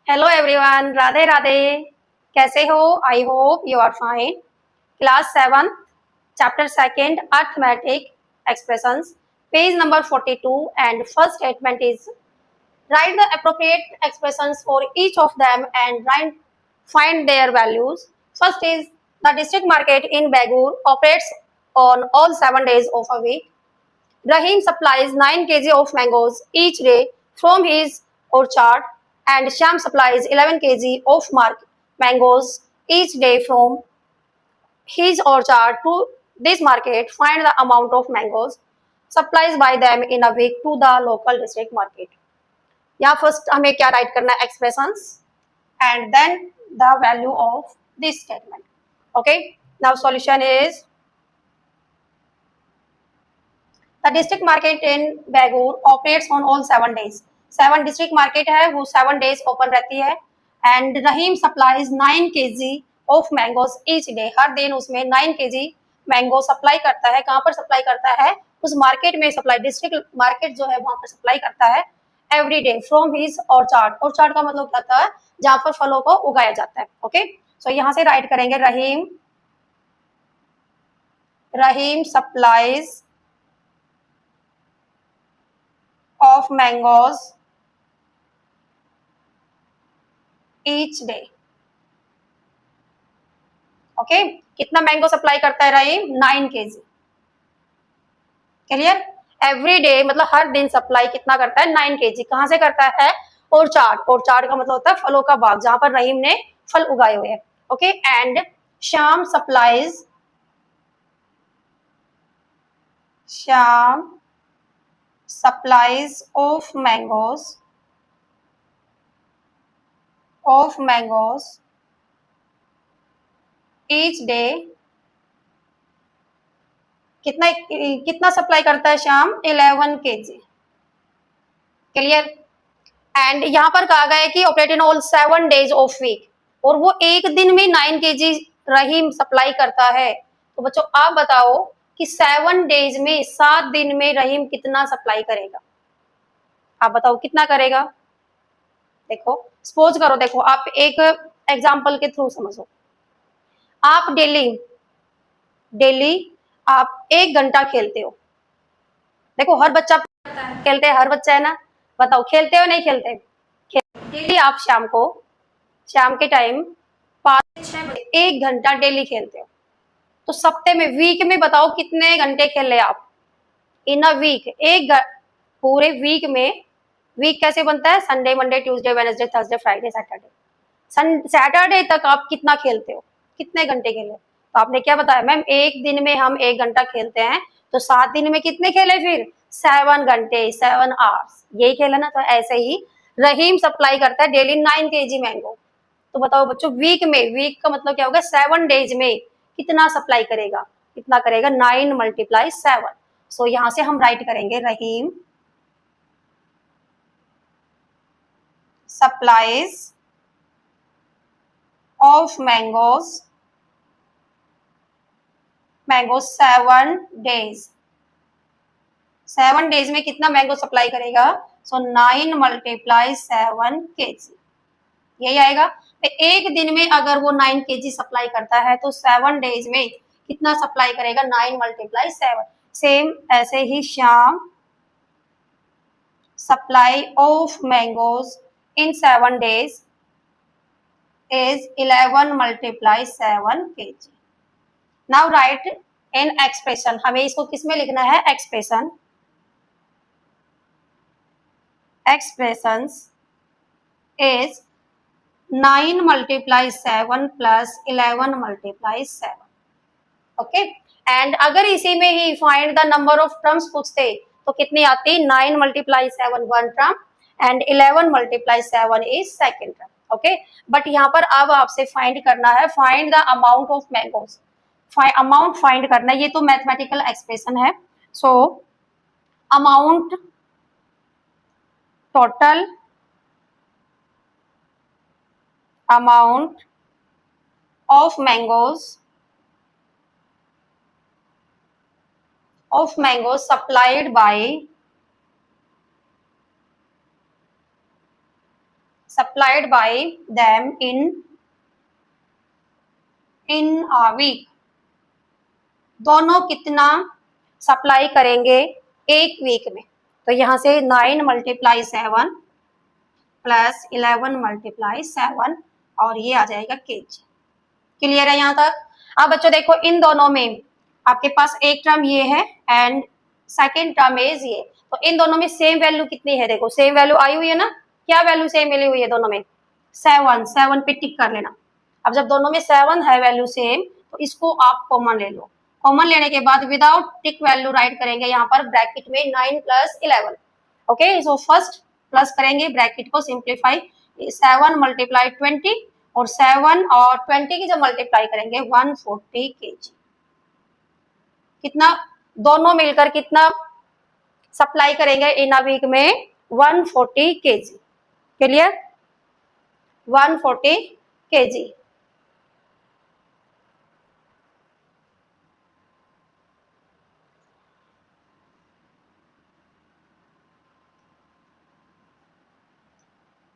Hello everyone, Radhe Radhe. कैसे हो? I hope you are fine. Class 7 chapter second arithmetic expressions, page number 42 and first statement is write the appropriate expressions for each of them and find their values. First is the district market in Bagur operates on all 7 days of a week. Rahim supplies 9 kg of mangoes each day from his orchard, and Sham supplies 11 kg of mangoes each day from his orchard to this market. Find the amount of mangoes supplies by them in a week to the local district market. यहाँ first हमें क्या write करना है? Expressions and then the value of this statement. Okay, now solution is the district market in Baigur operates on all 7 days. 7 district market है, वो 7 days open रहती है. And Rahim supplies 9 kg of mangoes each day. हर दिन उसमें 9 kg mango supply करता है. कहाँ पर सप्लाई करता है? उस मार्केट में सप्लाई, डिस्ट्रिक्ट मार्केट जो है वहां पर सप्लाई करता है every day from his orchard. Orchard का मतलब क्या होता है? जहां पर फलों को उगाया जाता है. ओके, सो यहां से राइट करेंगे Rahim supplies of mangoes each day. Okay, कितना मैंगो सप्लाई करता है Rahim? 9 kg. Clear? Every day मतलब हर दिन सप्लाई कितना करता है? 9 kg. कहां से करता है? ऑर्चार्ड. ऑर्चार्ड का मतलब होता है फलों का बाग, जहां पर रहीम ने फल उगाए हुए हैं. ओके, एंड शाम supplies of mangoes each day. कितना सप्लाई करता है शाम? 11 kg. क्लियर? एंड यहाँ पर कहा गया है कि operate in all 7 days of week, और वो एक दिन में 9 kg रहीम सप्लाई करता है. तो बच्चों आप बताओ कि 7 days में, 7 दिन में रहीम कितना सप्लाई करेगा? आप बताओ कितना करेगा? देखो, सपोज करो, देखो आप एक एग्जाम्पल के थ्रू समझो. आप डेली आप 1 घंटा खेलते हो. देखो हर बच्चा खेलते है, हर बच्चा है ना. बताओ खेलते हो नहीं खेलते? डेली आप शाम के टाइम 5-6 बजे 1 घंटा डेली खेलते हो. तो सप्ते में, वीक में बताओ कितने घंटे खेले आप? इन अ वीक, पूरे वीक में. वीक कैसे बनता है? Sunday, Monday, Tuesday, Wednesday, Thursday, Friday, Saturday. Saturday तक आप कितना खेलते हो? कितने घंटे खेले? तो आपने क्या बताया? मैम एक दिन में हम 1 घंटा खेलते हैं, तो 7 दिन में कितने खेले? फिर 7 घंटे, 7 आवर्स, यही खेला ना. तो ऐसे ही रहीम सप्लाई करता है डेली 9 kg मैंगो. तो बताओ बच्चों, वीक में, वीक का मतलब क्या होगा? 7 days में कितना सप्लाई करेगा? कितना करेगा? 9 × 7. सो यहां से हम राइट करेंगे Rahim supplies of mangoes 7 days. 7 days में कितना मैंगो सप्लाई करेगा? सो 9 × 7 kg, यही आएगा. तो एक दिन में अगर वो 9 kg सप्लाई करता है, तो 7 days में कितना सप्लाई करेगा? 9 × 7. सेम ऐसे ही Sham supply of mangoes in 7 days is 11 × 7 kg. Now write in expression. हमें इसको किस में लिखना है? Expression. Expressions is 9 × 7 + 11 × 7. Okay, and अगर इसी में ही find the number of terms पूछते तो कितनी आती? 9 × 7 1 term and 11 × 7 is second term. Okay, but यहाँ पर अब आपसे फाइंड करना है, find the amount of mangoes. Amount find करना है, ये तो मैथमेटिकल एक्सप्रेशन है. So amount, total amount of mangoes supplied by supplied by them in a week. दोनों कितना सप्लाई करेंगे एक वीक में? तो यहाँ से 9 मल्टीप्लाई 7 प्लस 11 मल्टीप्लाई 7 और ये आ जाएगा केजी। क्लियर है यहाँ तक? अब बच्चों देखो इन दोनों में आपके पास एक टर्म ये है एंड सेकेंड टर्म इज ये, तो इन दोनों में सेम वैल्यू कितनी है? देखो सेम वैल्यू आई हुई है ना, क्या वैल्यू सेम मिली हुई है दोनों में? 7 पे टिक कर लेना। अब जब दोनों में 7 है वैल्यू सेम, तो इसको आप कॉमन ले लो। कॉमन लेने के बाद विदाउट टिक वैल्यू राइट करेंगे यहाँ पर ब्रैकेट में 9 plus 11। Okay, so first plus करेंगे, ब्रैकेट को सिंप्लीफाई, 7 मल्टीप्लाई 20 और 7 और 20 की जब मल्टीप्लाई करेंगे 140 केजी। कितना दोनों मिलकर कितना सप्लाई करेंगे इन अ वीक में? 140 KG. Clear? 140 KG.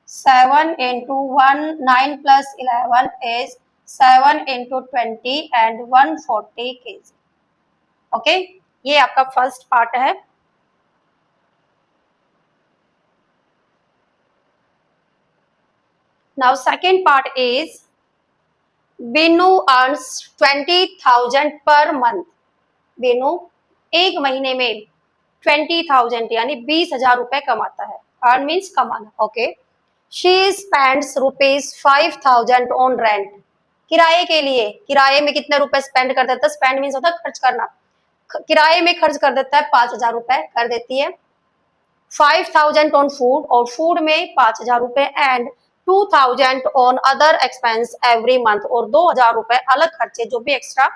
Seven into 9 plus 11 is 7 into 20 and 140 KG. Okay, ये आपका फर्स्ट पार्ट है। Now second part is Binu earns 20,000 per month. Binu एक महीने में 20,000 यानी 20,000 रुपए कमाता है। अर्न मीन्स कमाना। Okay, she spends ₹5,000 on rent. किराए के लिए, किराए में कितने रुपए स्पेंड कर देता है? स्पेंड मीन्स होता है खर्च करना। किराए में खर्च कर देता है 5,000 रुपए कर देती है। 5,000 ऑन फूड, और फूड में 5,000 रुपए and 2,000 on other expense every month, और 2,000 रुपए अलग खर्चे जो भी एक्स्ट्रा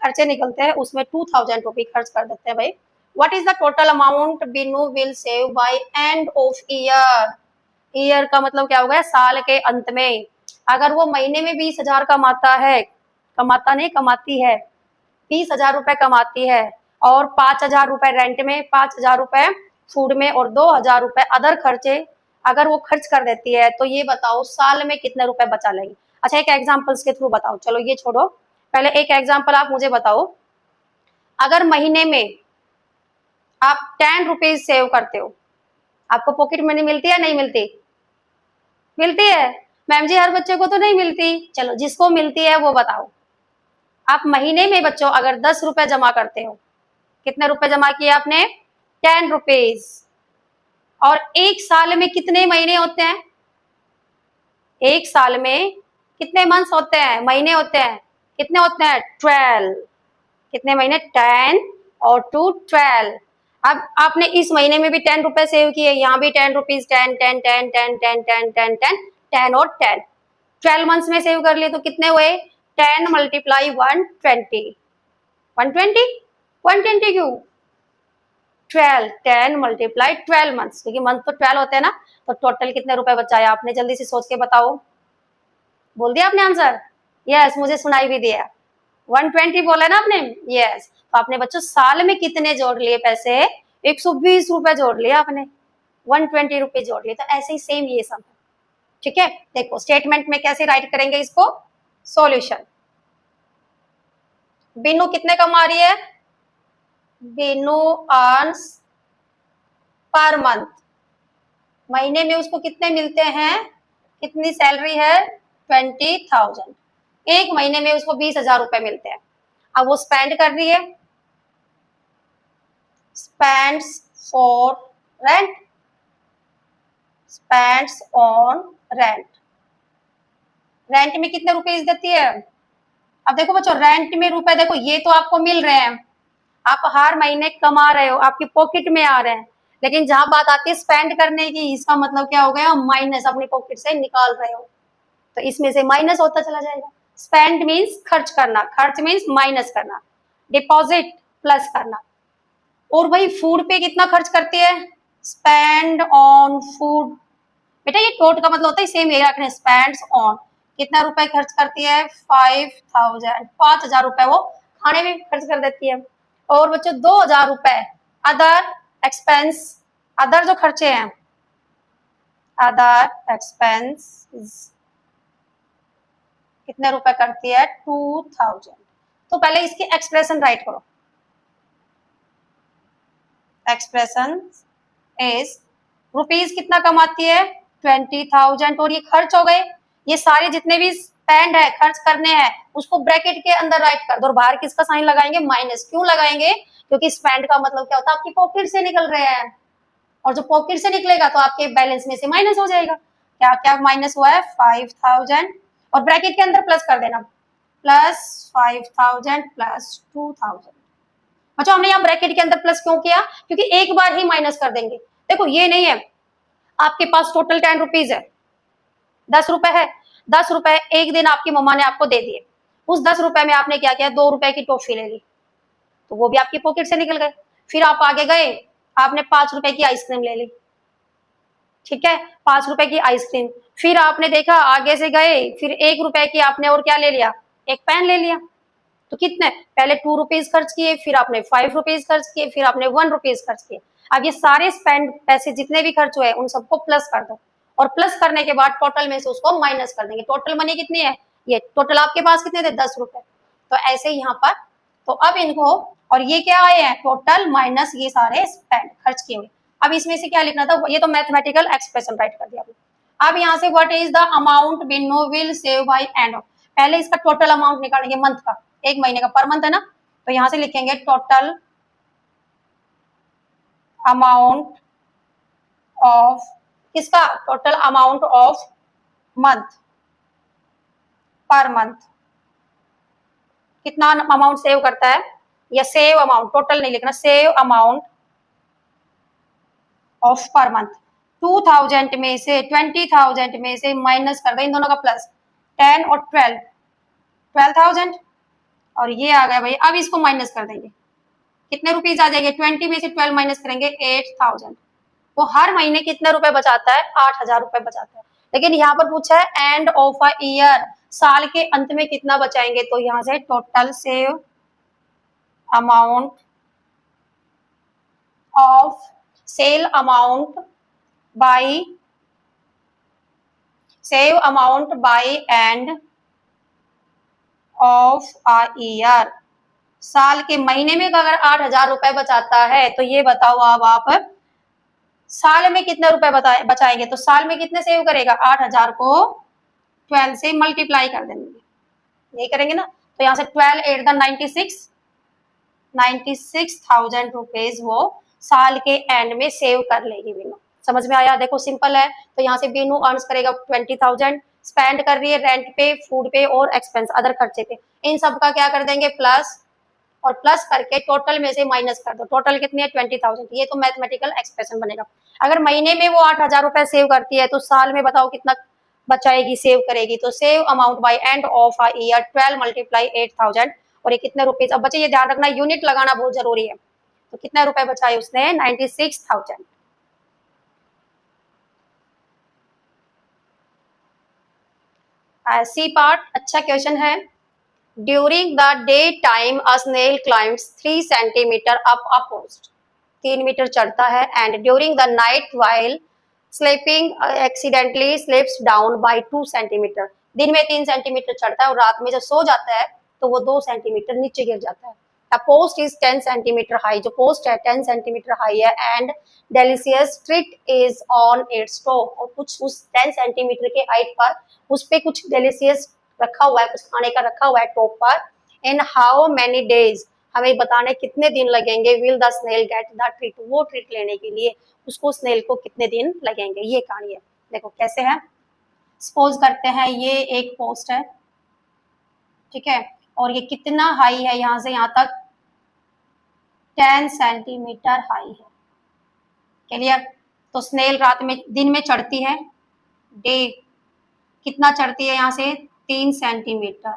खर्चे निकलते हैं उसमें 2,000 रुपए खर्च कर देते हैं भाई। What is the total amount Binu will save by end of year? Year का मतलब क्या हो गया? साल के अंत में। अगर वो महीने में 20,000 कमाता है, कमाती है 20,000 रुपए कमाती है, और 5,000 रुपए रेंट में, 5,000 रुपए फूड में और 2,000 रुपए अदर खर्चे अगर वो खर्च कर देती है, तो ये बताओ साल में कितने रुपए बचा लेगी? अच्छा, एक एग्जांपल्स के थ्रू बताओ। चलो ये छोड़ो, पहले एक एग्जांपल आप मुझे बताओ। अगर महीने में आप 10 रुपीज सेव करते हो, आपको पॉकेट मनी मिलती है नहीं मिलती? मिलती है मैम जी, हर बच्चे को तो नहीं मिलती। चलो जिसको मिलती है वो बताओ। आप महीने में बच्चों अगर 10 रुपए जमा करते हो, कितने रुपए जमा किए आपने? 10 रुपीज। और एक साल में कितने महीने होते हैं? एक साल में कितने मंथ्स होते हैं? महीने होते हैं। कितने होते हैं? 12। कितने महीने? 10 और 2 12। अब आपने इस महीने में भी 10 रुपए सेव किए, यहाँ भी 10 रुपीज, 10 10 10 10 10 10 10 10 10 और 10, 12 मंथ्स में सेव कर लिए तो कितने हुए? 10 मल्टीप्लाई 120। 120 क्यों? 12, 10 मल्टीप्लाई 12 मंथ्स, क्योंकि मंथ तो 12 होते हैं ना। तो टोटल कितने रुपए बचाया आपने? जल्दी से सोच के बताओ। बोल दिया आपने आंसर? यस, मुझे सुनाई भी दिया। 120 बोला ना आपने? यस। तो आपने बच्चों साल में कितने जोड़ लिए पैसे? 120 रुपए जोड़ लिए आपने, 120 रुपए जोड़ लिए। तो ऐसे ही सेम ये सब है। ठीक है, देखो स्टेटमेंट में कैसे राइट करेंगे इसको? सॉल्यूशन। बीनू कितने कमा रही है? बीनू अर्न्स पर मंथ, महीने में उसको कितने मिलते हैं? कितनी सैलरी है? 20,000। एक महीने में उसको 20,000 रुपए मिलते हैं। अब वो स्पेंड कर रही है, spends for rent, spends on rent. Rent में कितने रुपए देती है? अब देखो बच्चों, रेंट में रुपए देखो ये तो आपको मिल रहे हैं, आप हर महीने कमा रहे हो, आपकी पॉकेट में आ रहे हैं। लेकिन जहां बात आती है स्पेंड करने की, इसका मतलब क्या हो गया? माइनस, अपनी पॉकेट से निकाल रहे हो, तो इसमें से माइनस होता चला जाएगा। स्पेंड मीन्स खर्च करना, खर्च मीन्स माइनस करना, डिपॉजिट प्लस करना। और भाई फूड पे कितना खर्च करती है? Spend on food. बेटा ये टोट का मतलब होता है सेम यही रखने, स्पेंड्स ऑन। कितना रुपए खर्च करती है? 5,000, 5,000 रुपए वो खाने में खर्च कर देती है। और बच्चों 2,000 रुपए अदर एक्सपेंस, अदर जो खर्चे हैं, अदर एक्सपेंस कितने रुपए करती है 2000। तो पहले इसकी एक्सप्रेशन राइट करो। एक्सप्रेशन इज रुपीज कितना कमाती है 20,000 और ये खर्च हो गए। ये सारे जितने भी स्पेंड है खर्च करने हैं उसको ब्रैकेट के अंदर राइट कर दो और बाहर किसका साइन लगाएंगे माइनस। क्यों लगाएंगे क्योंकि स्पेंड का मतलब क्या होता है आपकी पॉकेट से निकल रहे हैं और जो पॉकेट से निकलेगा तो आपके बैलेंस में से माइनस हो जाएगा। क्या क्या माइनस हुआ है 5,000 और ब्रैकेट के अंदर प्लस कर देना प्लस 5,000 प्लस 2,000। अच्छा हमने यहाँ ब्रैकेट के अंदर प्लस क्यों किया क्योंकि एक बार ही माइनस कर देंगे। देखो ये नहीं है आपके पास टोटल 10 रुपीज है 10 रुपए है 10 रुपए एक दिन आपकी मम्मा ने आपको दे दिए। उस 10 रुपए में आपने क्या किया 2 रुपए की टॉफी ले ली तो वो भी आपकी पॉकेट से निकल गए। फिर आप आगे गए आपने 5 रुपए की आइसक्रीम ले ली। ठीक है 5 रुपए की आइसक्रीम। फिर आपने देखा आगे से गए फिर 1 रुपए की आपने और क्या ले लिया एक पेन ले लिया। तो कितने पहले 2 रुपीज खर्च किए फिर आपने 5 रुपीज खर्च किए फिर आपने 1 रुपीज खर्च किए। अब ये सारे स्पेंड पैसे जितने भी खर्च हुए उन सबको प्लस कर दो और प्लस करने के बाद टोटल में से उसको माइनस कर देंगे। टोटल मनी कितनी है ये टोटल आपके पास कितने थे 10 रुपए। तो ऐसे यहाँ पर तो अब इनको और ये क्या आए हैं टोटल माइनस ये सारे स्पेंड खर्च किए हुए। अब इसमें से क्या लिखना था ये तो मैथमेटिकल एक्सप्रेशन राइट कर दिया। अब यहाँ से what is the amount Bino will save by end of. पहले इसका टोटल अमाउंट निकालेंगे मंथ का एक महीने का पर मंथ है ना तो यहां से लिखेंगे टोटल अमाउंट ऑफ किसका total amount of month per month कितना अमाउंट सेव करता है या सेव अमाउंट टोटल नहीं लिखना save amount of per month 2,000 में से 20,000 में से माइनस कर दो इन दोनों का प्लस 10 और 12,000 और ये आ गया भाई। अब इसको माइनस कर देंगे कितने रुपीज आ जाएंगे 20 में से 12 माइनस करेंगे 8,000। वो हर महीने कितने रुपए बचाता है 8,000 रुपए बचाता है। लेकिन यहाँ पर पूछा है एंड ऑफ अ ईयर साल के अंत में कितना बचाएंगे तो यहाँ से total save amount of sale amount by end of a year साल के महीने में अगर 8,000 रुपए बचाता है तो ये बताओ अब आप साल में कितने रुपए बचाएंगे। तो साल में कितने सेव करेगा 8,000 को 12 से मल्टीप्लाई कर देंगे यही करेंगे ना। तो यहाँ से 12 8 द 96,000 रुपीज वो साल के एंड में सेव कर लेगी बीनू। समझ में आया देखो सिंपल है। तो यहाँ से बीनू अर्न्स करेगा 20,000 स्पेंड कर रही है रेंट पे फूड पे और एक्सपेंस अदर खर्चे पे। इन सब का क्या कर देंगे प्लस और प्लस करके टोटल में से माइनस कर दो। टोटल कितनी है 20,000। ये तो मैथमेटिकल एक्सप्रेशन बनेगा। अगर महीने में वो 8,000 रुपए सेव करती है तो साल में बताओ कितना बचाएगी सेव करेगी। तो save amount by end of a year 12 multiply 8,000 और ये कितने रुपीज। अब बच्चे ये ध्यान रखना यूनिट लगाना बहुत जरूरी है। तो कितने रुपए बचाए उसने 96,000। सी पार्ट अच्छा क्वेश्चन है। During the day time a snail climbs 3 centimetre up a post 3 metre चढ़ता है and during the night while sleeping accidentally slips down by 2 centimetre. दिन में 3 सेंटीमीटर चढ़ता है और रात में जब सो जाता है तो वो 2 सेंटीमीटर नीचे गिर जाता है। The post is 10 centimetre high. जो पोस्ट है 10 सेंटीमीटर हाई है and delicious treat is on its top और कुछ उस 10 सेंटीमीटर के हाइट पर उस पे कुछ डेलिशियस रखा हुआ है कुछ खाने का रखा हुआ है टॉप पर। इन हाउ मेनी डेज हमें बताने कितने दिन लगेंगे will the snail get the treat. वो ट्रीट लेने के लिए उसको स्नेल को कितने दिन लगेंगे ये कहानी है। देखो कैसे है। सपोज करते हैं ये एक पोस्ट है ठीक है और ये कितना हाई है यहाँ से यहाँ तक 10 सेंटीमीटर हाई है। क्लियर। तो स्नेल रात में दिन में चढ़ती है डे कितना चढ़ती है यहाँ से 3 सेंटीमीटर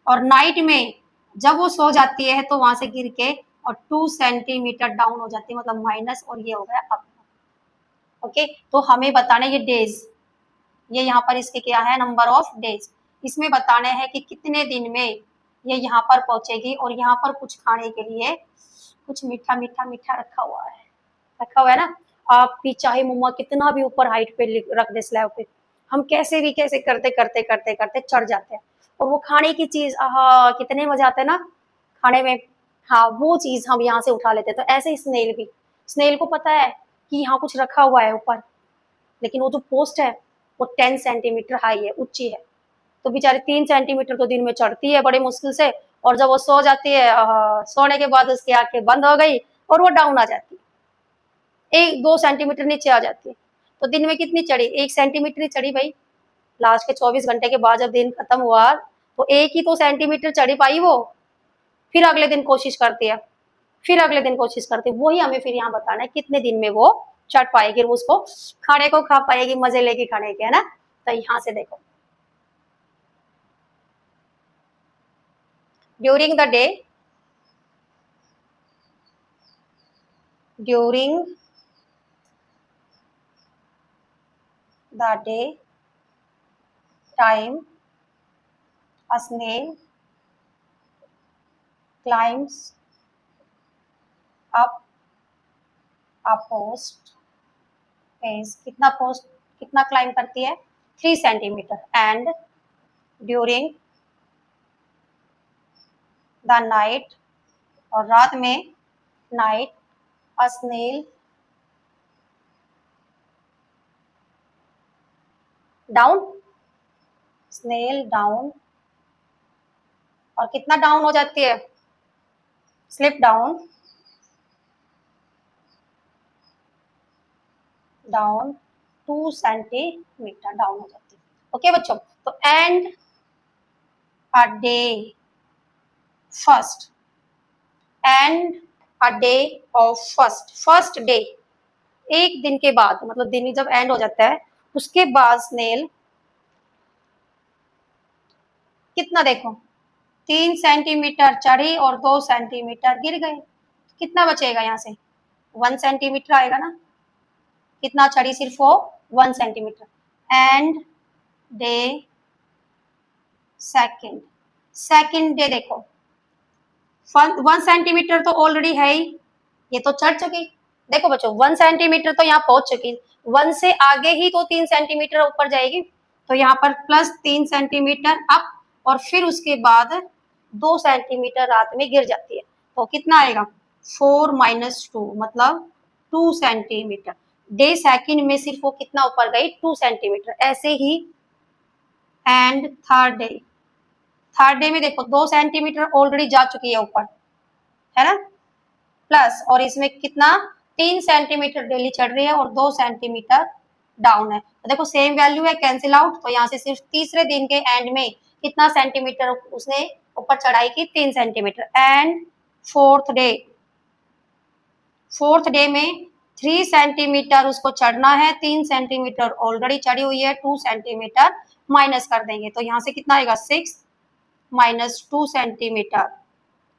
और नाइट में जब वो सो जाती है तो वहां से गिर के और 2 सेंटीमीटर डाउन हो जाती है मतलब माइनस और ये हो गया अप। ओके तो हमें बताना ये डेज ये यहाँ पर इसके क्या है नंबर ऑफ डेज। इसमें बताने हैं कि कितने दिन में ये यहाँ पर पहुंचेगी और यहाँ पर कुछ खाने के लिए कुछ मीठा मीठा मीठा रखा हुआ है ना। आप भी चाहे मम्मा कितना भी ऊपर हाइट पे रख दे स्लैब पे, हम कैसे भी कैसे करते करते करते करते चढ़ जाते हैं। और वो खाने की चीज, आहा कितने मजा आते हैं ना खाने में। हाँ वो चीज हम यहाँ से उठा लेते हैं। तो ऐसे ही स्नेल भी, स्नेल को पता है कि यहाँ कुछ रखा हुआ है ऊपर, लेकिन वो जो पोस्ट है वो 10 सेंटीमीटर हाई है, ऊंची है। तो बेचारी 3 सेंटीमीटर तो दिन में चढ़ती है बड़ी मुश्किल से, और जब वो सो जाती है, सोने के बाद उसकी आंखें बंद हो गई और वो डाउन आ जाती है, 1-2 सेंटीमीटर नीचे आ जाती है। तो दिन में कितनी चढ़ी? 1 सेंटीमीटर ही चढ़ी भाई। लास्ट के 24 घंटे के बाद जब दिन खत्म हुआ तो 1 ही तो सेंटीमीटर चढ़ी पाई वो। फिर अगले दिन कोशिश करती है, फिर अगले दिन कोशिश करती है। वही हमें फिर यहाँ बताना है कितने दिन में वो चढ़ पाएगी, उसको खाने को खा पाएगी, मजे लेके खाने के, है ना। तो यहाँ से देखो, during the day, during the day time a snail climbs up a post is, कितना पोस्ट कितना क्लाइम करती है? 3 centimetre. And during the night, और रात में, night, a snail down, snail down, और कितना डाउन हो जाती है? Slip down, down 2 centimetre down हो जाती है। ओके बच्चों, तो end a day first, end a day of first, first day, एक दिन के बाद, मतलब दिन जब एंड हो जाता है उसके बाद स्नेल कितना देखो, 3 सेंटीमीटर चढ़ी और 2 सेंटीमीटर गिर गए। कितना बचेगा यहाँ से? 1 सेंटीमीटर आएगा ना। कितना चढ़ी? सिर्फ वो 1 centimetre. And day second, second day देखो, 1 सेंटीमीटर तो ऑलरेडी है ही, ये तो चढ़ चुकी। देखो बच्चों 1 सेंटीमीटर तो यहाँ पहुंच चुकी, 1 से आगे ही तो 3 सेंटीमीटर ऊपर जाएगी। तो यहाँ पर प्लस 3 सेंटीमीटर अप, और फिर उसके बाद 2 सेंटीमीटर रात में गिर जाती है। तो कितना आएगा? 4 - 2 मतलब 2 सेंटीमीटर। डे सेकंड में सिर्फ वो कितना ऊपर गई? 2 सेंटीमीटर। ऐसे ही and third day, third day में देखो 2 सेंटीमीटर ऑलरेडी जा चुकी है ऊपर, है ना, प्लस, और इसमें कितना? 3 सेंटीमीटर डेली चढ़ रही है और 2 सेंटीमीटर डाउन है। तो देखो सेम वैल्यू है, कैंसिल आउट। तो यहाँ से सिर्फ तीसरे दिन के एंड में कितना सेंटीमीटर उसने ऊपर चढ़ाई की? 3 centimetre. And fourth day, fourth day में 3 सेंटीमीटर उसको चढ़ना है, 3 सेंटीमीटर ऑलरेडी चढ़ी हुई है, 2 सेंटीमीटर माइनस कर देंगे। तो यहाँ से कितना आएगा? 6 - 2 सेंटीमीटर।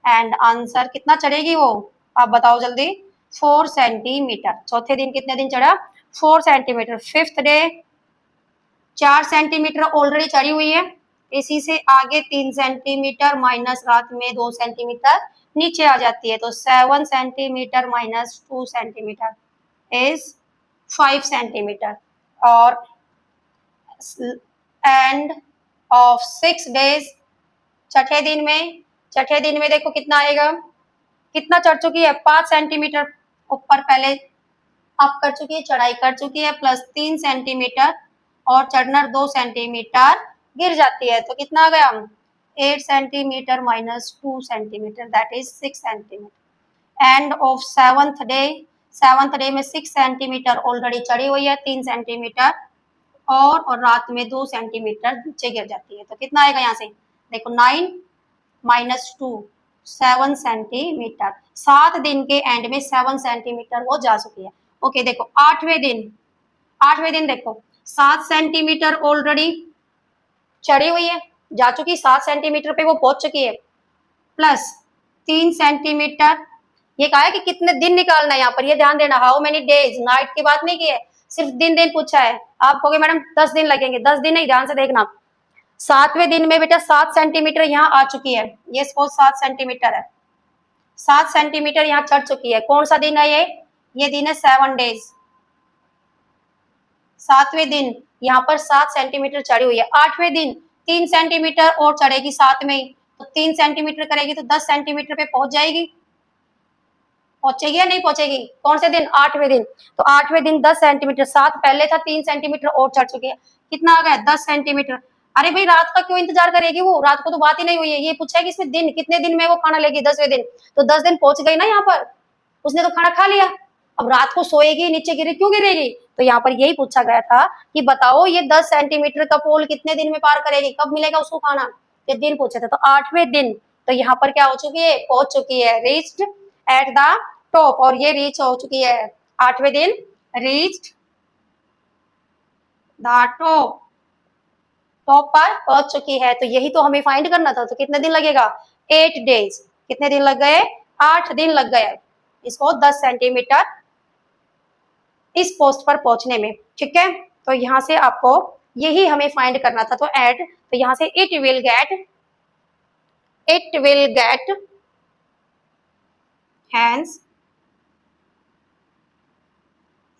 एंड आंसर कितना चढ़ेगी वो? आप बताओ जल्दी। 4 सेंटीमीटर। चौथे दिन कितने दिन चढ़ा? 4 centimetre. Fifth day 4 centimetre already चढ़ी हुई है, इसी से आगे 3 सेंटीमीटर माइनस रात में 2 सेंटीमीटर नीचे आ जाती है। तो 7 centimetre minus 2 centimetre is 5 centimetre. और एंड ऑफ 6 डेज, छठे दिन में देखो कितना आएगा? कितना चढ़ चुकी है? 5 सेंटीमीटर ऊपर पहले अप कर चुकी है, चढ़ाई कर चुकी है, प्लस 3 सेंटीमीटर और चढ़ना 2 सेंटीमीटर गिर जाती है। तो कितना आ गया? 8 centimetre minus 2 centimetre, that is 6 centimetre. End of seventh day में 6 सेंटीमीटर ऑलरेडी चढ़ी हुई है, 3 सेंटीमीटर और रात में 2 सेंटीमीटर नीचे गिर जाती है। तो कितना आएगा यहाँ से? देखो 9 - 2 7 सेंटीमीटर। 7 दिन के एंड में 7 सेंटीमीटर वो जा चुकी है। ओके देखो आठवें दिन देखो 7 सेंटीमीटर ऑलरेडी चढ़ी हुई है, जा चुकी, 7 सेंटीमीटर पे वो पहुंच चुकी है, प्लस 3 सेंटीमीटर। ये कहा है कि कितने दिन निकालना है यहाँ पर, ये ध्यान देना, हाउ मेनी डेज, नाइट की बात नहीं की है, सिर्फ दिन पूछा है। आप कहोगे मैडम 10 दिन लगेंगे, 10 दिन नहीं, ध्यान से देखना। 7वें दिन में बेटा 7 सेंटीमीटर यहाँ आ चुकी है, ये सपोज 7 सेंटीमीटर है, 7 सेंटीमीटर यहाँ चढ़ चुकी है। कौन सा दिन है ये दिन है 7 डेज। 7वें दिन यहाँ पर 7 सेंटीमीटर चढ़ी हुई है। 8वें दिन 3 सेंटीमीटर और चढ़ेगी साथ में, तो 3 सेंटीमीटर करेगी तो 10 सेंटीमीटर पे पहुंच जाएगी। पहुंचेगी या नहीं पहुंचेगी? कौन से दिन? 8वें दिन। तो 8वें दिन 10 सेंटीमीटर, 7 पहले था, 3 सेंटीमीटर और चढ़ चुके हैं। कितना आ गया? 10 सेंटीमीटर। अरे भाई रात का क्यों इंतजार करेगी वो? रात को तो बात ही नहीं हुई है। ये पूछा है कि इसमें दिन कितने दिन में वो खाना लेगी? 10वें दिन। तो 10 दिन पहुंच गई ना यहाँ पर, उसने तो खाना खा लिया। अब रात को सोएगी, नीचे गिरे, क्यों गिरेगी? तो यहाँ पर यही पूछा गया था कि बताओ ये 10 सेंटीमीटर का पोल कितने दिन में पार करेगी, कब मिलेगा उसको खाना? ये दिन पूछे थे। तो 8वें दिन, तो यहाँ पर क्या हो चुकी है? पहुंच चुकी है, रीच्ड एट द टॉप, और ये रीच हो चुकी है 8वें दिन, रीच्ड द टॉप, टॉप पर पहुंच चुकी है। तो यही तो हमें फाइंड करना था। तो कितने दिन लगेगा? 8 डेज। कितने दिन लग गए? 8 दिन लग गए इसको 10 सेंटीमीटर इस पोस्ट पर पहुंचने में। ठीक है, तो यहां से आपको यही हमें फाइंड करना था। तो एड, तो यहां से it will get hence,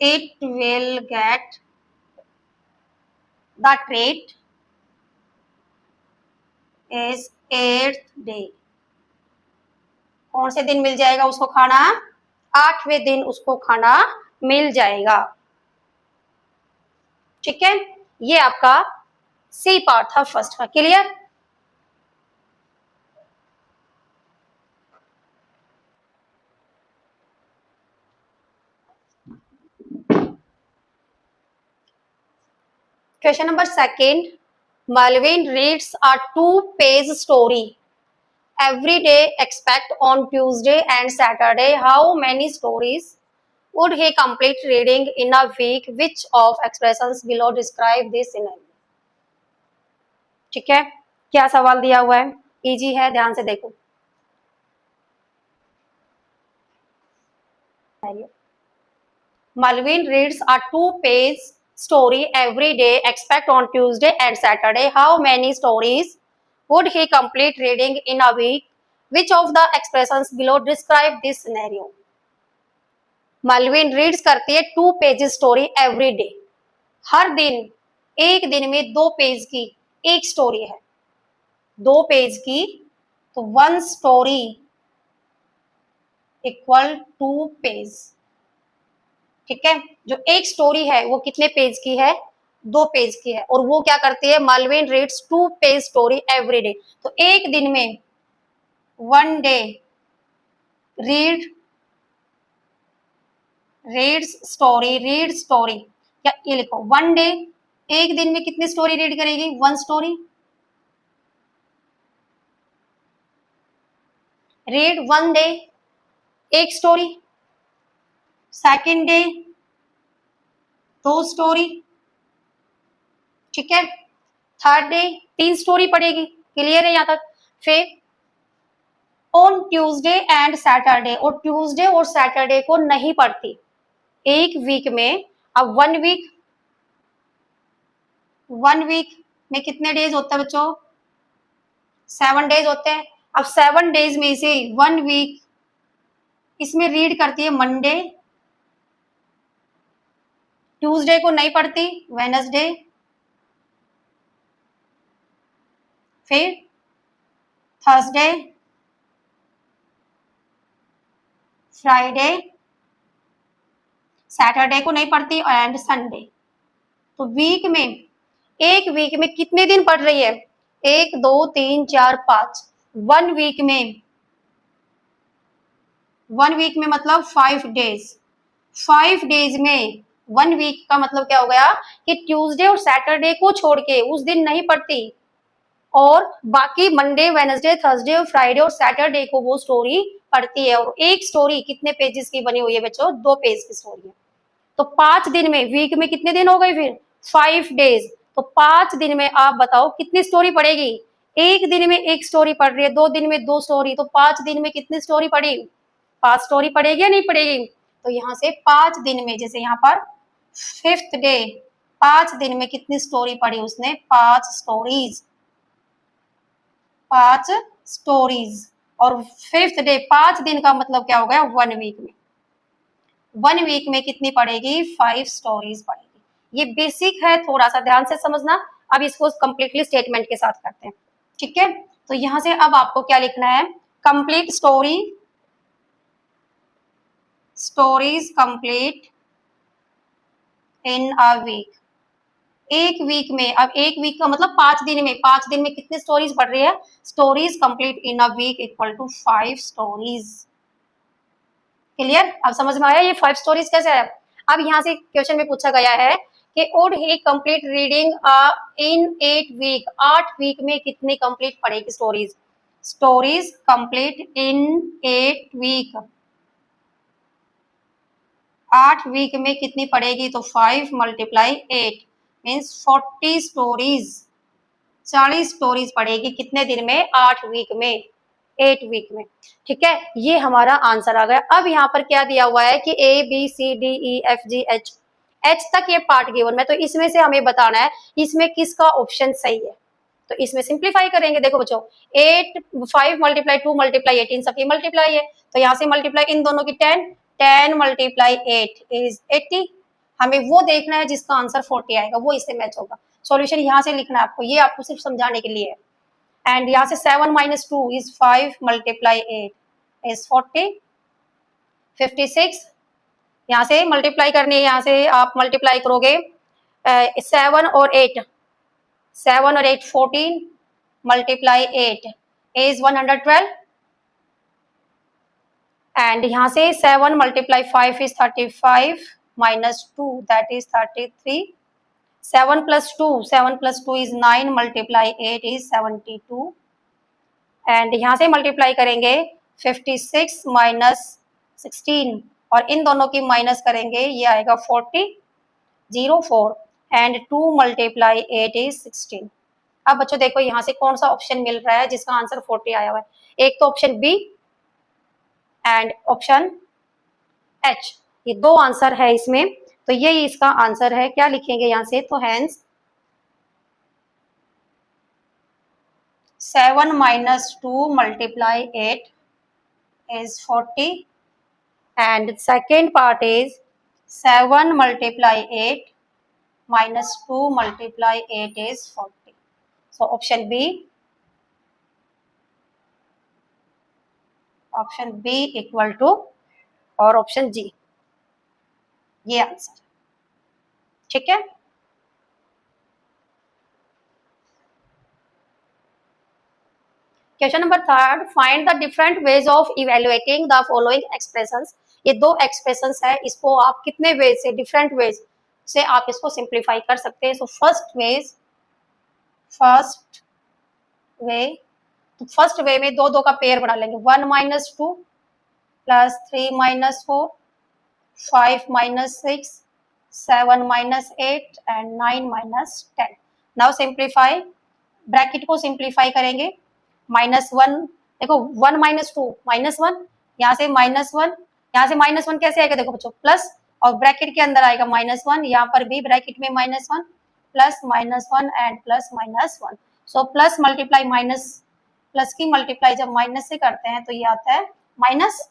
it will get the treat is 8th day। कौन से दिन मिल जाएगा उसको खाना? 8वें दिन उसको खाना मिल जाएगा। ठीक है, ये आपका सी पार्ट था फर्स्ट का। Clear? Question number 2. Malvin reads a 2-page story every day except on Tuesday and Saturday. How many stories would he complete reading in a week? Which of expressions below describe this scenario? ठीक है, क्या सवाल दिया हुआ है? Easy है, ध्यान से देखो। Malvin reads a 2-page story every day except on Tuesday and Saturday. How many stories would he complete reading in a week? Which of the expressions below describe this scenario? Malvin reads करती है 2 pages story every day। हर दिन, एक दिन में 2 page की एक story है। 2 page की, तो 1 स्टोरी इक्वल 2 पेज। ठीक है, जो एक स्टोरी है वो कितने पेज की है? 2 पेज की है। और वो क्या करती है? Malvin reads 2 page story every day. तो एक दिन में 1 डे रीड्स स्टोरी, या ये लिखो 1 डे, एक दिन में कितनी स्टोरी रीड करेगी? 1 स्टोरी। रीड 1 डे, एक स्टोरी। Second day 2 story. ठीक है, थर्ड डे 3 स्टोरी पड़ेगी। क्लियर है यहाँ तक? फिर ऑन ट्यूसडे एंड सैटरडे, और ट्यूसडे और सैटरडे को नहीं पढ़ती एक वीक में। अब 1 वीक में कितने डेज होते हैं बच्चों? 7 डेज होते हैं। अब 7 डेज में से 1 वीक इसमें रीड करती है मंडे, ट्यूसडे को नहीं पढ़ती, वेडनेसडे, फिर थर्सडे, फ्राइडे, सैटरडे को नहीं पढ़ती, एंड संडे। तो वीक में, एक वीक में कितने दिन पढ़ रही है? 1 2 3 4 5। 1 वीक में मतलब 5 डेज। 5 डेज में 1 वीक का मतलब क्या हो गया कि ट्यूसडे और सैटरडे को छोड़ के उस दिन नहीं पढ़ती, और बाकी मंडे, वेडनेसडे, थर्सडे और फ्राइडे और सैटरडे को वो स्टोरी पढ़ती है। और एक स्टोरी कितने पेजेस की बनी हुई है बच्चों? 2 पेज की स्टोरी है। तो 5 दिन में, वीक में कितने दिन हो गए फिर? 5 डेज। तो 5 दिन में आप बताओ कितनी स्टोरी पढ़ेगी? एक दिन में एक स्टोरी पढ़ रही है, 2 दिन में 2 स्टोरी, तो 5 दिन में कितनी स्टोरी पढ़ी? 5 स्टोरी पढ़ेगी या नहीं पढ़ेगी? तो यहाँ से 5 दिन में, जैसे यहाँ पर 5th डे, 5 दिन में कितनी स्टोरी पढ़ी उसने? 5 स्टोरीज। और 5th डे, 5 दिन का मतलब क्या हो गया? 1 वीक में। 1 वीक में कितनी पढ़ेगी? 5 स्टोरीज पढ़ेगी। ये बेसिक है, थोड़ा सा ध्यान से समझना। अब इसको कंप्लीटली स्टेटमेंट के साथ करते हैं, ठीक है। तो यहां से अब आपको क्या लिखना है, complete stories complete in a week. एक वीक में, अब एक वीक का मतलब 5 दिन में, 5 दिन में कितने स्टोरीज पढ़ रही है, stories complete in a week equal to 5 stories. Clear, अब समझ में आया ये 5 स्टोरीज कैसे है। अब यहाँ से क्वेश्चन में पूछा गया है कि would he complete reading in 8 week, 8 week में कितनी कंप्लीट पढ़ेगी stories, stories complete in 8 week, 8 week में कितनी पढ़ेगी, तो 5 × 8 मीन्स 40 स्टोरीज, 40 स्टोरीज पढ़ेगी कितने दिन में, 8 वीक में, 8 वीक में, ठीक है। ये हमारा आंसर आ गया। अब यहाँ पर क्या दिया हुआ है कि ABCDEFGH, H तक ये पार्ट गिवन में, तो इसमें से हमें बताना है इसमें किसका ऑप्शन सही है। तो इसमें सिंप्लीफाई करेंगे, देखो बच्चों 5 × 2 × 8 इन सबकी मल्टीप्लाई है, तो यहाँ से मल्टीप्लाई इन दोनों की 10 × 8 इज 80। हमें वो देखना है जिसका आंसर 40 आएगा, वो इससे मैच होगा। सॉल्यूशन यहाँ से लिखना है आपको, ये आपको सिर्फ समझाने के लिए है। एंड यहाँ से 7 - 2 इज 5 × 8 इज 40, 56। यहाँ से मल्टीप्लाई करनी है, यहाँ से आप मल्टीप्लाई करोगे 7 और 8, 14 × 8 इज 112। एंड यहाँ से 7 × 5 is 35 - 2 that is 33। 7 + 2 is 9 × 8 is 72। And यहाँ से मल्टीप्लाई करेंगे 56 - 16 और इन दोनों की माइनस करेंगे, ये आएगा 40, 04 एंड 2 × 8 इज 16। अब बच्चों देखो यहाँ से कौन सा ऑप्शन मिल रहा है जिसका आंसर 40 आया हुआ है, एक तो option B and option H, ये दो आंसर है इसमें, तो ये इसका आंसर है। क्या लिखेंगे यहाँ से, तो hence 7 - 2 × 8 is 40 and second part is 7 × 8 minus 2 × 8 is 40. So option B equal to और ऑप्शन जी, ये आंसर, ठीक है। Question number 3, find the different ways of evaluating the following expressions. ये दो एक्सप्रेशंस है, इसको आप कितने वेज से, डिफरेंट वेज से आप इसको सिंप्लीफाई कर सकते हैं। सो फर्स्ट वे में दो का पेयर बना लेंगे, 1 - 2 + 3 - 4 5 - 6 7 - 8 एंड 9 - 10। नाउ सिंप्लीफाई, ब्रैकेट को सिंप्लीफाई करेंगे, -1, देखो 1 - 2 -1, यहाँ से -1, यहाँ से -1 कैसे आएगा, देखो बच्चों प्लस और ब्रैकेट के अंदर आएगा -1, यहाँ पर भी ब्रैकेट में -1 plus -1 and plus -1। So plus multiply minus, plus की मल्टीप्लाई जब माइनस से करते हैं तो ये आता है माइनस।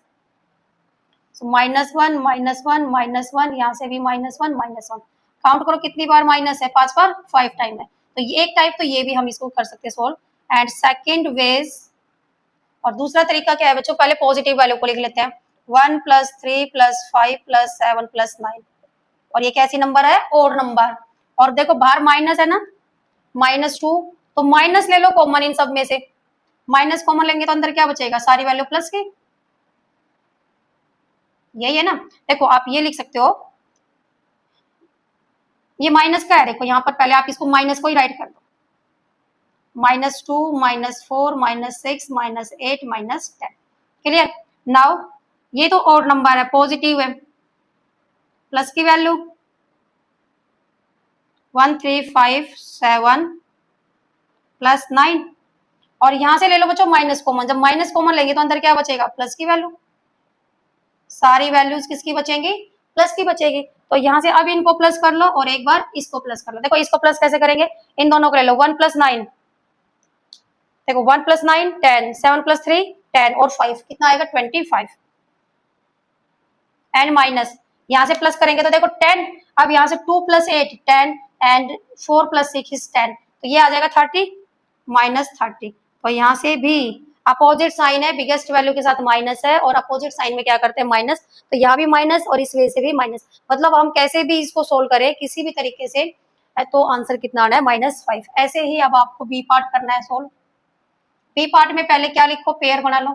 सो -1 -1 -1, यहाँ से भी -1 -1, काउंट करो कितनी बार माइनस है, 5 बार, 5 टाइम है। तो ये एक टाइप, तो ये भी हम इसको कर सकते हैं सोल्व। एंड सेकेंड वेज, और दूसरा तरीका क्या है बच्चों, पहले पॉजिटिव वैल्यू को लिख लेते हैं, 1 + 3 + 5 + 7 + 9, और ये कैसी नंबर है, ओड नंबर। और देखो बाहर माइनस है ना, -2, तो माइनस ले लो कॉमन इन सब में से, माइनस कॉमन लेंगे तो अंदर क्या बचेगा, सारी वैल्यू प्लस की, यही है ना। देखो आप ये लिख सकते हो, ये माइनस का है, देखो यहाँ पर पहले आप इसको माइनस को ही राइट कर दो, -2 -4 -6 -8 -10। क्लियर। नाउ ये तो ओड नंबर है, पॉजिटिव है, प्लस की वैल्यू 1 3 5 7 + 9, और यहां से ले लो बच्चों माइनस कॉमन, जब माइनस कॉमन लेंगे तो अंदर क्या बचेगा, प्लस की वैल्यू, सारी वैल्यूज किसकी बचेंगी, प्लस की बचेगी। तो यहाँ से अब इनको प्लस कर लो और एक बार इसको प्लस कर लो। देखो इसको प्लस कैसे करेंगे, इन दोनों को ले लो, 1 + 9, देखो 1 + 9 10, 7 + 3 10 और 5 कितना आएगा, 25 एंड माइनस यहाँ से प्लस करेंगे तो देखो 10, अब यहाँ से 2 + 8 10 एंड 4 + 6 इज 10, तो ये आ जाएगा 30 -30। तो यहाँ से भी अपोजिट साइन है, बिगेस्ट वैल्यू के साथ माइनस है और अपोजिट साइन में क्या करते हैं माइनस, तो यहाँ भी माइनस और इस वजह से भी माइनस। मतलब हम कैसे भी इसको सोल्व करें किसी भी तरीके से तो आंसर कितना आना है -5। ऐसे ही अब आपको बी पार्ट करना है सोल्व। बी पार्ट में पहले क्या लिखो, पेयर बना लो।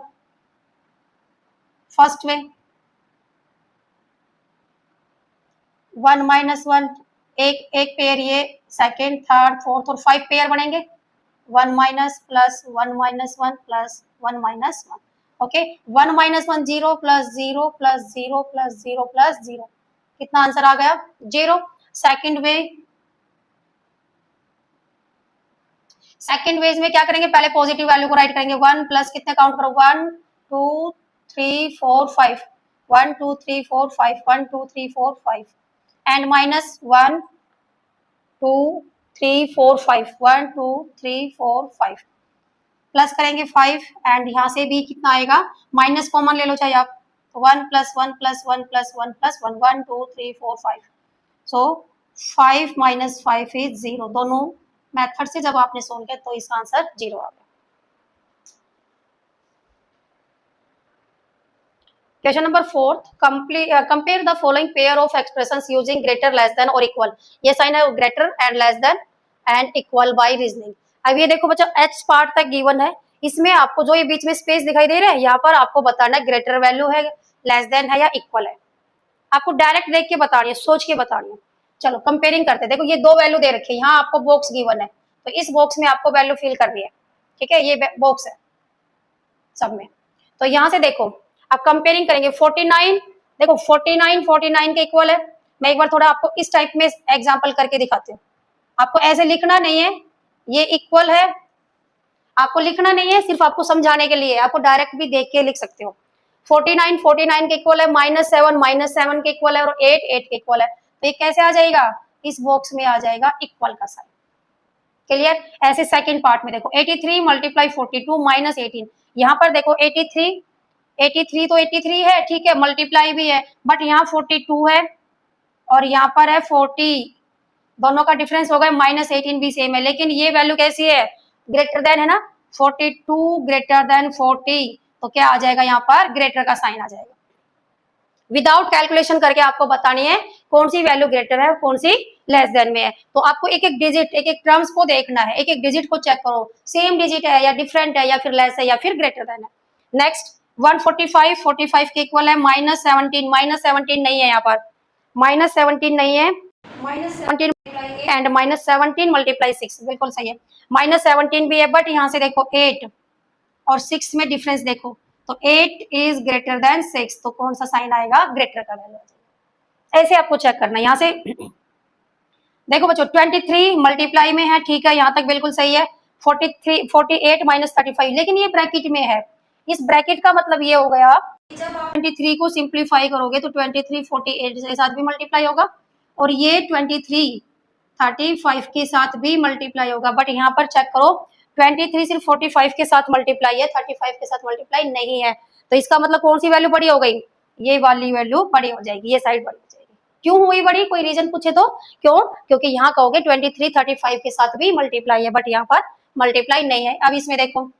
फर्स्ट में 1 - 1 एक पेयर, ये सेकेंड थर्ड फोर्थ और 5 पेयर बनेंगे। 1 minus plus 1 - 1 plus 1 - 1। Okay, 1 - 1 0 plus 0 plus 0 plus 0 plus 0, कितना आंसर आ गया 0। सेकेंड वेज में क्या करेंगे, पहले पॉजिटिव वैल्यू को राइट करेंगे। 1 प्लस कितने काउंट करो, 1 2 3 4 5, 1 2 3 4 5, 1 2 3 4 5 एंड माइनस 1 2 3 4 5, 1 2 3 4 5 प्लस करेंगे 5 एंड यहाँ से भी कितना आएगा, माइनस कॉमन ले लो चाहे आप, 1 + 1 + 1 + 1 + 1, 1 2 3 4 5, सो 5 - 5 इज 0। दोनों मेथड से जब आपने सोल्व किया तो इसका आंसर 0 आ गया। Question number 4, compare the following pair of expressions using greater less than और इक्वल। ये साइन है greater and less than and equal bye reasoning. अब ये देखो बच्चों, एच पार्ट तक गिवन है, इसमें आपको जो ये बीच में स्पेस दिखाई दे रहा है यहाँ पर आपको बताना है ग्रेटर वैल्यू है, लेस देन है या इक्वल है। आपको डायरेक्ट देख के बतानी है, सोच के बतानी है। चलो कंपेयरिंग करते हैं। देखो ये 2 वैल्यू दे रखी है, यहाँ आपको बॉक्स गिवन है तो इस बॉक्स में आपको वैल्यू फिल करनी है। ठीक है, ये बॉक्स है सब में। तो यहाँ से देखो अब कंपेयरिंग करेंगे 49, देखो 49 के इक्वल है। मैं एक बार थोड़ा आपको इस टाइप में एग्जांपल करके दिखाती हूँ। आपको ऐसे लिखना नहीं है, ये इक्वल है, आपको लिखना नहीं है, सिर्फ आपको समझाने के लिए। आपको डायरेक्ट भी देख के लिख सकते हो। 49 के इक्वल है, -7 के इक्वल है और 8 के इक्वल है। तो ये कैसे आ जाएगा, इस बॉक्स में आ जाएगा इक्वल का साइन। क्लियर। ऐसे सेकंड पार्ट में देखो 83 × 42 -18, यहाँ पर देखो 83 तो 83 है, ठीक है, मल्टीप्लाई भी है, बट यहाँ 42 है और यहाँ पर है 40, दोनों का डिफरेंस होगा, -18 भी सेम है, लेकिन ये वैल्यू कैसी है, ग्रेटर देन है ना, 42 ग्रेटर देन 40, तो क्या आ जाएगा यहाँ पर ग्रेटर का साइन आ जाएगा। विदाउट कैलकुलेशन करके आपको बतानी है कौन सी वैल्यू ग्रेटर है कौन सी लेस देन में है। तो आपको एक एक डिजिट, एक एक टर्म्स को देखना है, एक एक डिजिट को चेक करो, सेम डिजिट है या डिफरेंट है या फिर लेस है या फिर ग्रेटर देन है। नेक्स्ट 145 के इक्वल है, -17 नहीं है यहाँ पर, -17 नहीं है, -17 एंड -17 × 6, बिल्कुल सही है, -17 भी है, बट यहाँ से देखो 8 और 6 में डिफरेंस देखो, तो 8 इज ग्रेटर देन 6, तो कौन सा साइन आएगा, ग्रेटर का वैल्यू आ जाएगा। ऐसे आपको चेक करना है। यहाँ से देखो बच्चों 23 मल्टीप्लाई में है, ठीक है, यहाँ तक बिल्कुल सही है। 48 - 35, लेकिन ये ब्रैकेट में है। इस ब्रैकेट का मतलब ये हो गया जब आप 23 को सिंप्लीफाई करोगे तो 23 48 के साथ भी मल्टीप्लाई होगा और ये 23 35 के साथ भी मल्टीप्लाई होगा, बट यहाँ पर चेक करो 23 सिर्फ 45 के साथ मल्टीप्लाई है, 35 के साथ मल्टीप्लाई नहीं है। तो इसका मतलब कौन सी वैल्यू बड़ी हो गई, ये वाली वैल्यू बड़ी हो जाएगी, ये साइड बड़ी हो जाएगी। क्यों हुई बड़ी, कोई रीजन पूछे तो क्यों, क्योंकि यहाँ कहोगे 23 35 के साथ भी मल्टीप्लाई है, बट यहाँ पर मल्टीप्लाई नहीं है। अब इसमें देखो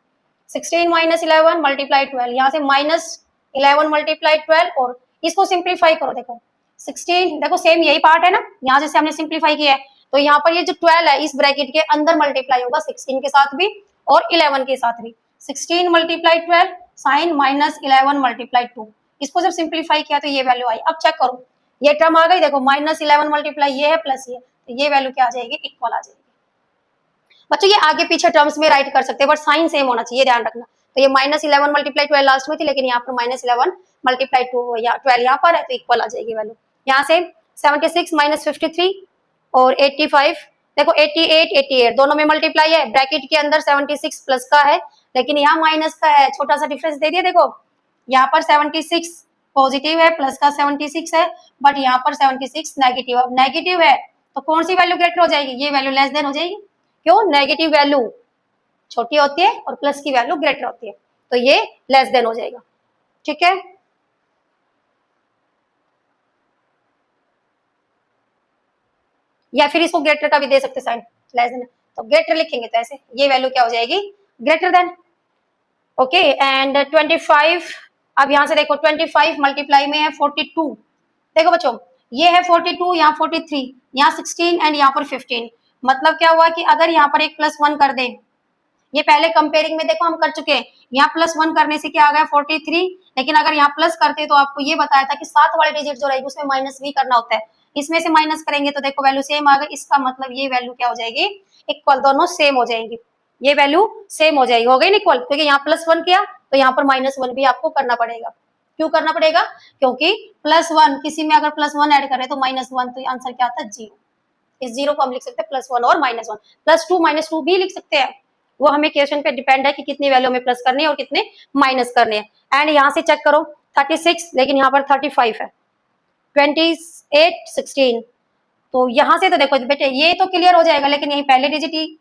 16 - 11 × 12, यहाँ से -11 × 12 और इसको सिंप्लीफाई करो, देखो 16, देखो सेम यही पार्ट है ना, यहाँ जैसे हमने सिंप्लीफाई किया है, तो यहाँ पर ये जो 12 है इस ब्रैकेट के अंदर मल्टीप्लाई होगा 16 के साथ भी और 11 के साथ भी। 16 × 12 साइन -11 × 2, इसको जब सिंप्लीफाई किया तो ये वैल्यू आई। अब चेक करो ये टर्म आ गई, देखो -11 मल्टीप्लाई ये है प्लस ये, तो ये वैल्यू क्या आ जाएगी, इक्वल आ जाएगी। बच्चों ये आगे पीछे टर्म्स में राइट कर सकते हैं, बट साइन सेम होना चाहिए, ध्यान रखना। तो ये -11 × 12 लास्ट में थी, लेकिन यहाँ पर -11 × 2 या 12 यहाँ पर है, तो इक्वल आ जाएगी वैल्यू। यहाँ से 76 - 53 और 85, देखो 88 दोनों में मल्टीप्लाई है, ब्रैकेट के अंदर 76 प्लस का है, लेकिन यहाँ माइनस का है, छोटा सा डिफरेंस दे दिया। देखो यहाँ पर 76 पॉजिटिव है, प्लस का 76 है, बट यहाँ पर 76 नेगेटिव, अब नेगेटिव है तो कौन सी वैल्यू ग्रेटर हो जाएगी, ये वैल्यू लेस देन हो जाएगी। क्यों, नेगेटिव वैल्यू छोटी होती है और प्लस की वैल्यू ग्रेटर होती है, तो ये लेस देन हो जाएगा। ठीक है, या फिर इसको ग्रेटर का भी दे सकते साइन, लेस देन, तो ग्रेटर लिखेंगे तो ऐसे ये वैल्यू क्या हो जाएगी, ग्रेटर देन। ओके एंड 25, अब यहाँ से देखो 25 मल्टीप्लाई में है 42, देखो बच्चों ये है 42, यहाँ 43, यहाँ 16 एंड यहाँ पर 15, मतलब क्या हुआ कि अगर यहाँ पर एक +1 कर दे, ये पहले कंपेयरिंग में देखो हम कर चुके हैं, यहाँ +1 करने से क्या आ गया 43, लेकिन अगर यहाँ प्लस करते तो आपको ये बताया था कि 7 वाले डिजिट जो रहेगी उसमें माइनस भी करना होता है, इसमें से माइनस करेंगे तो देखो वैल्यू सेम आ गई, इसका मतलब ये वैल्यू क्या हो जाएगी, इक्वल, दोनों सेम हो जाएंगी, ये वैल्यू सेम हो जाएगी, हो गई इक्वल, क्योंकि यहाँ +1 किया तो यहाँ पर -1 भी आपको करना पड़ेगा। क्यों करना पड़ेगा, क्योंकि +1 किसी में अगर +1 ऐड करें तो -1, तो आंसर क्या आता है 0, इस 0 को हम लिख सकते हैं +1 और -1, +2 -2 भी लिख सकते हैं, वो हमें क्वेश्चन पे डिपेंड है कि कितनी वैल्यू में प्लस करनी है और कितने माइनस करने हैं। एंड यहाँ से चेक करो 36, लेकिन यहाँ पर 35 है, 28 16, तो यहाँ से तो देखो बेटे ये तो क्लियर हो जाएगा, लेकिन यही पहले डिजिट ही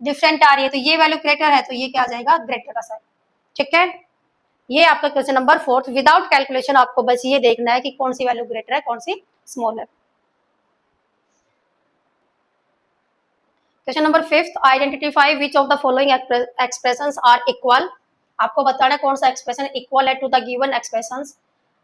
डिफरेंट आ रही है, तो ये वैल्यू ग्रेटर है, तो ये क्या आ जाएगा, ग्रेटर का साइन। ठीक है, ये आपका क्वेश्चन नंबर 4, विदाउट कैलकुलेशन आपको बस ये देखना है कि कौन सी वैल्यू ग्रेटर है, कौन सी स्मॉल है। Question number 5, identify which of the following expressions are equal, आपको बताना कौन सा एक्सप्रेशन इक्वल है to the given expressions.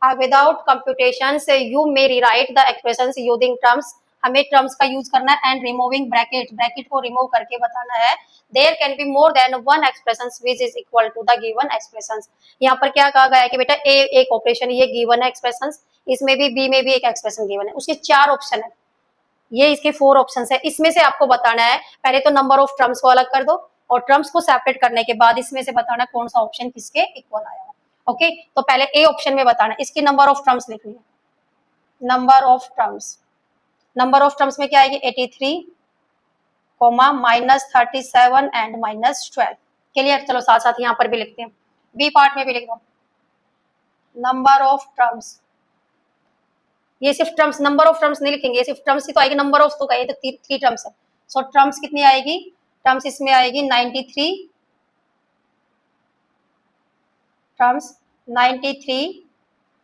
Without computation you may rewrite the expressions using terms, हमें टर्म्स का यूज करना है, एंड रिमूविंग ब्रैकेट, ब्रैकेट को रिमूव करके बताना है। There can be more than one expressions which is equal to the given expressions. यहाँ पर क्या कहा गया है कि बेटा ए एक ऑपरेशन, ये गिवन है एक्सप्रेशंस, इसमें भी बी में भी एक एक्सप्रेशन गिवन है, उसके 4 ऑप्शन है, ये इसके 4 ऑप्शंस है, इसमें से आपको बताना है, पहले तो नंबर ऑफ टर्म्स को अलग कर दो और टर्म्स को सेपरेट करने के बाद इसमें से बताना कौन सा ऑप्शन किसके इक्वल आया है। ओके, तो पहले ए ऑप्शन में बताना, इसकी नंबर ऑफ टर्म्स लिखनी है, number of terms, number of terms में क्या आएगी 83, -37 एंड -12। क्लियर, चलो साथ साथ यहाँ पर भी लिखते हैं, बी पार्ट में भी लिख दो, नंबर ऑफ टर्म्स, ये सिर्फ टर्म्स, नंबर ऑफ टर्म्स नहीं लिखेंगे, ये सिर्फ टर्म्स ही तो आएगी, नंबर ऑफ तो का ये तो 3 टर्म्स है, सो टर्म्स कितनी आएगी, टर्म्स इसमें आएगी 93, टर्म्स 93,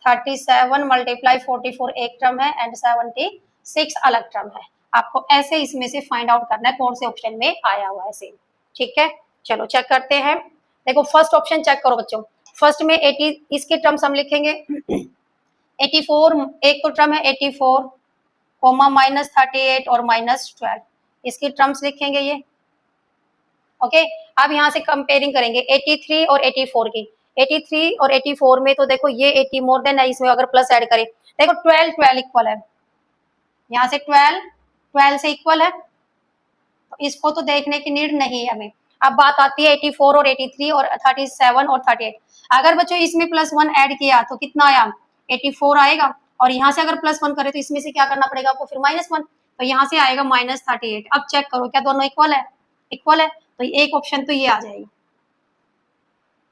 37 मल्टीप्लाई 44 एक टर्म है एंड 76 अलग टर्म है, आपको ऐसे इसमें से फाइंड आउट करना है कौन से ऑप्शन में आया हुआ है सेम। ठीक है, चलो चेक करते हैं, देखो फर्स्ट ऑप्शन चेक करो बच्चों, फर्स्ट में 80, इसके टर्म्स हम लिखेंगे 84, एक तो टर्म है 84, -38 और -12, इसकी टर्म्स लिखेंगे ये। ओके, अब यहाँ से कंपेयरिंग करेंगे 83 और 84 की, 83 और 84 में तो देखो ये 80 मोर देन है, इसमें अगर प्लस ऐड करें देखो 12 इक्वल है, यहाँ से 12 से इक्वल है, तो इसको तो देखने की नीड नहीं है हमें। अब बात आती है 84 और 83 और 37 और 38, अगर बच्चों इसमें +1 ऐड किया तो कितना आया 84 आएगा, और यहाँ से अगर +1 करें तो इसमें से क्या करना पड़ेगा आपको फिर -1, तो यहाँ से आएगा -38। अब चेक करो क्या दोनों इक्वल है, इक्वल है, तो एक ऑप्शन तो ये आ जाएगा,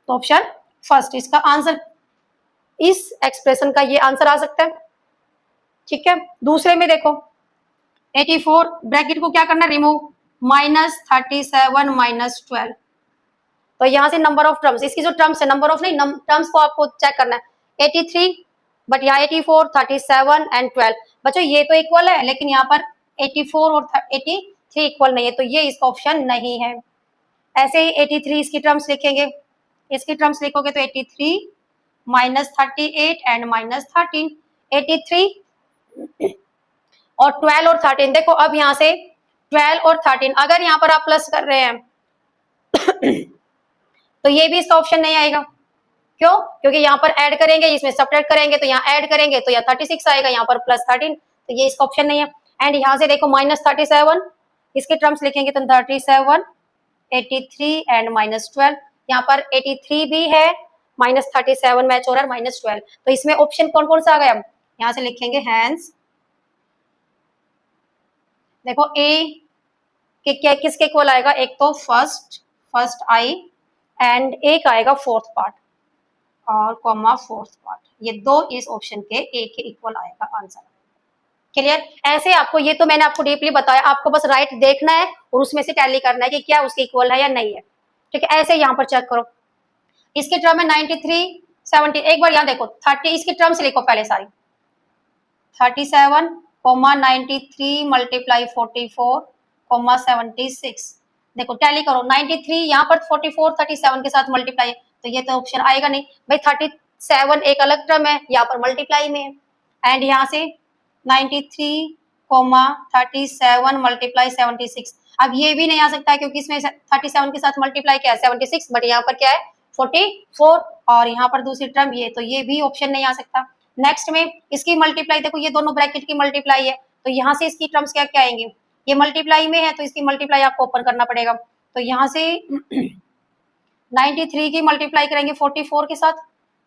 तो ऑप्शन फर्स्ट इसका आंसर, इस एक्सप्रेशन का ये आंसर आ सकता है। ठीक है, दूसरे में देखो 84 ब्रैकेट को क्या करना रिमूव, -37 -12, तो यहाँ से नंबर ऑफ टर्म्स, इसकी जो टर्म्स है नंबर ऑफ नहीं टर्म्स को आपको चेक करना है 83, बट यहाँ 84 37 एंड 12, बच्चों ये तो इक्वल है, लेकिन यहाँ पर 84 और 83 इक्वल नहीं है, तो ये इसका ऑप्शन नहीं है। ऐसे ही 83 इसकी टर्म्स लिखेंगे, इसकी टर्म्स लिखोगे तो 83 -38 एंड -13, 83 और 12 और 13, देखो अब यहाँ से 12 और 13 अगर यहाँ पर आप प्लस कर रहे हैं तो ये भी इसका ऑप्शन नहीं आएगा, क्यों, क्योंकि यहाँ पर ऐड करेंगे इसमें सब्ट्रैक्ट करेंगे, तो यहाँ ऐड करेंगे तो यहाँ 36 आएगा, यहाँ पर +13, तो ये इसका ऑप्शन नहीं है। एंड यहाँ से देखो -37 इसके टर्म्स लिखेंगे तो 37 83 एंड -12, यहाँ पर 83 भी है, -37 मैच हो रहा है, -12, तो इसमें ऑप्शन कौन कौन सा आ गया, यहाँ से लिखेंगे हैंस, देखो ए के क्या किसके इक्वल आएगा, एक तो फर्स्ट आई एंड एक आएगा फोर्थ पार्ट और कॉमा फोर्थ पार्ट, ये दो इस ऑप्शन के ए के इक्वल आएगा आंसर। क्लियर, ऐसे आपको, ये तो मैंने आपको डीपली बताया, आपको बस राइट देखना है और उसमें से टैली करना है कि क्या उसके इक्वल है या नहीं है। ठीक है, ऐसे यहाँ पर चेक करो, इसके टर्म है 93 70, एक बार यहाँ देखो 30, इसके टर्म से लिखो पहले सारी 37 कॉमा 93 मल्टीप्लाई 44 कॉमा 76। देखो टैली करो, 93 यहाँ पर 44 37 के साथ मल्टीप्लाई है, तो ये तो ऑप्शन आएगा नहीं भाई। 37 एक अलग टर्म है, यहाँ पर मल्टीप्लाई में है। एंड यहाँ से 93 कॉमा 37 मल्टीप्लाई 76। अब ये भी नहीं आ सकता है क्योंकि इसमें 37 के साथ मल्टीप्लाई क्या है 76, बट यहाँ पर क्या है 44 और यहाँ पर दूसरी टर्म ये, तो ये भी ऑप्शन नहीं आ सकता। नेक्स्ट में इसकी मल्टीप्लाई, देखो ये दोनों ब्रैकेट की मल्टीप्लाई है, तो यहाँ से इसकी टर्म्स क्या क्या आएंगे, ये मल्टीप्लाई में है तो इसकी मल्टीप्लाई आपको ओपन करना पड़ेगा। तो यहाँ से 93 की मल्टीप्लाई करेंगे 44 के साथ,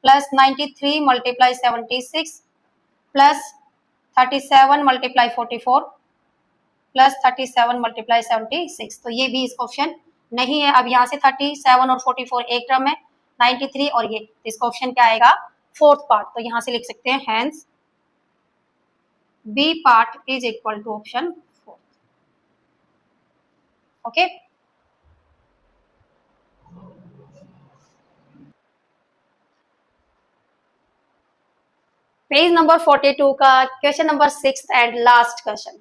plus 93 multiply 76 plus 37 multiply 44 plus 37 multiply 76, तो ये भी इसका ऑप्शन नहीं है। अब यहाँ से 37 और 44 एक टर्म है, 93 और ये, तो इसका ऑप्शन क्या आएगा फोर्थ पार्ट। तो यहाँ से लिख सकते हैं hence B part is equal to option fourth. Okay, page number 42 का question number 6 and last question.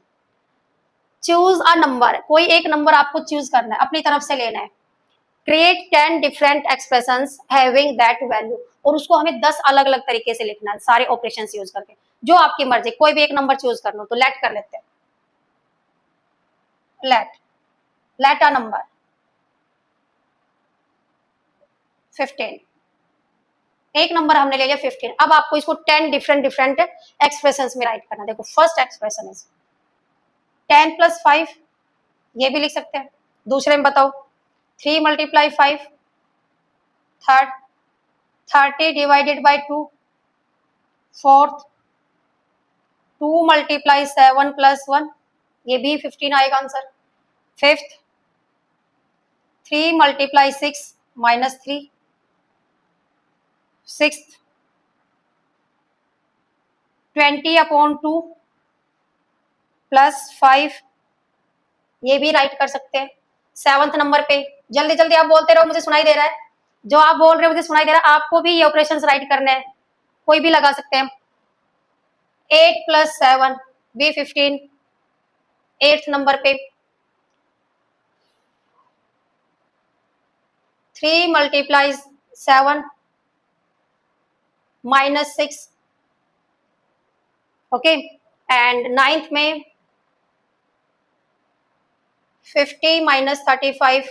Choose a number, कोई एक नंबर आपको चूज करना है, अपनी तरफ से लेना है। Create 10 different expressions having that value, और उसको हमें 10 अलग अलग तरीके से लिखना है, सारे ऑपरेशंस यूज करके, जो आपकी मर्जी, कोई भी एक नंबर चूज कर लो। तो लेट कर लेते हैं, लेट अ नंबर 15, एक नंबर हमने ले लिया 15। अब आपको इसको 10 डिफरेंट एक्सप्रेशंस में राइट करना है। देखो फर्स्ट एक्सप्रेशन है 10 + 5, ये भी लिख सकते हैं। दूसरे में बताओ 3 × 5, थर्ड 30 डिवाइडेड बाय 2, फोर्थ 2 × 7 + 1, ये भी 15 आएगा आंसर। फिफ्थ 3 × 6 -3, सिक्स्थ 20/2 + 5, ये भी राइट कर सकते हैं। सेवंथ नंबर पे जल्दी जल्दी आप बोलते रहो, मुझे सुनाई दे रहा है, जो आप बोल रहे हो मुझे सुनाई दे रहा है। आपको भी ये ऑपरेशंस राइट करने हैं, कोई भी लगा सकते हैं। 8 + 7 भी 15, एट्थ नंबर पे 3 × 7 -6, ओके। एंड नाइन्थ में 50 - 35,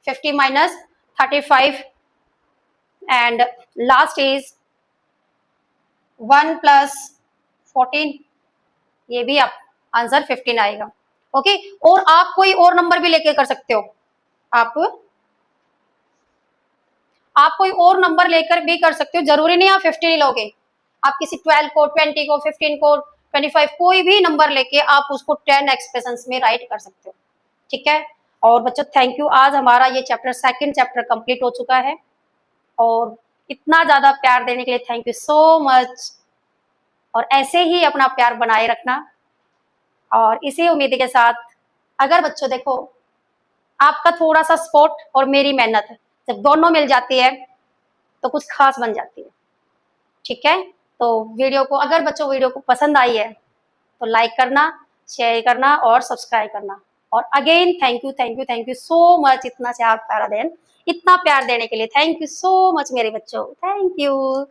50 - 35, एंड लास्ट इज 1 + 14, ये भी आप आंसर 15 आएगा। ओके, और आप कोई और नंबर भी लेके कर सकते हो, आप कोई और नंबर लेकर भी कर सकते हो, जरूरी नहीं आप 15 ही लोगे। आप किसी 12 को, 20 को, 15 को, 25, कोई भी नंबर लेके आप उसको 10 एक्सप्रेशंस में राइट कर सकते हो, ठीक है। और बच्चों थैंक यू, आज हमारा ये चैप्टर सेकंड चैप्टर कंप्लीट हो चुका है, और इतना ज्यादा प्यार देने के लिए थैंक यू सो मच। और ऐसे ही अपना प्यार बनाए रखना, और इसी उम्मीद के साथ, अगर बच्चों देखो आपका थोड़ा सा सपोर्ट और मेरी मेहनत जब दोनों मिल जाती है तो कुछ खास बन जाती है, ठीक है। तो वीडियो को, अगर बच्चों वीडियो को पसंद आई है तो लाइक करना, शेयर करना और सब्सक्राइब करना। और again thank you so much, इतना प्यार देने के लिए थैंक यू सो मच मेरे बच्चों, थैंक यू।